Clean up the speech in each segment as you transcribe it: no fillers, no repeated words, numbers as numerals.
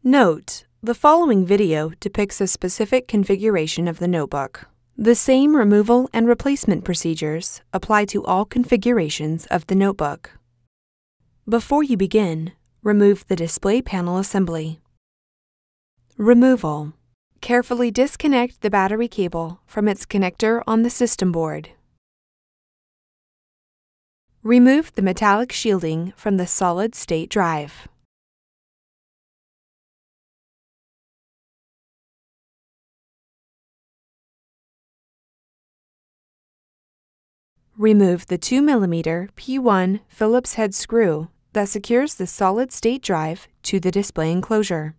Note: the following video depicts a specific configuration of the notebook. The same removal and replacement procedures apply to all configurations of the notebook. Before you begin, remove the display panel assembly. Removal. Carefully disconnect the battery cable from its connector on the system board. Remove the metallic shielding from the solid-state drive. Remove the 2mm P1 Phillips-head screw that secures the solid-state drive to the display enclosure.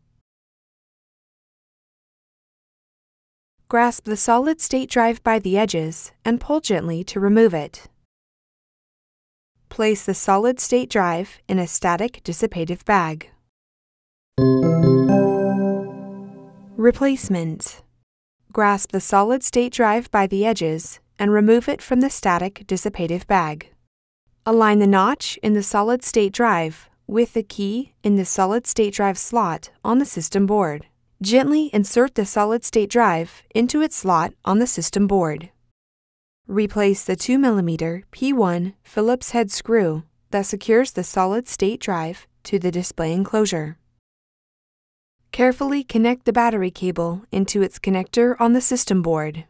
Grasp the solid-state drive by the edges and pull gently to remove it. Place the solid-state drive in a static dissipative bag. Replacement. Grasp the solid-state drive by the edges and remove it from the static dissipative bag. Align the notch in the solid-state drive with the key in the solid-state drive slot on the system board. Gently insert the solid-state drive into its slot on the system board. Replace the 2mm P1 Phillips-head screw that secures the solid-state drive to the display enclosure. Carefully connect the battery cable into its connector on the system board.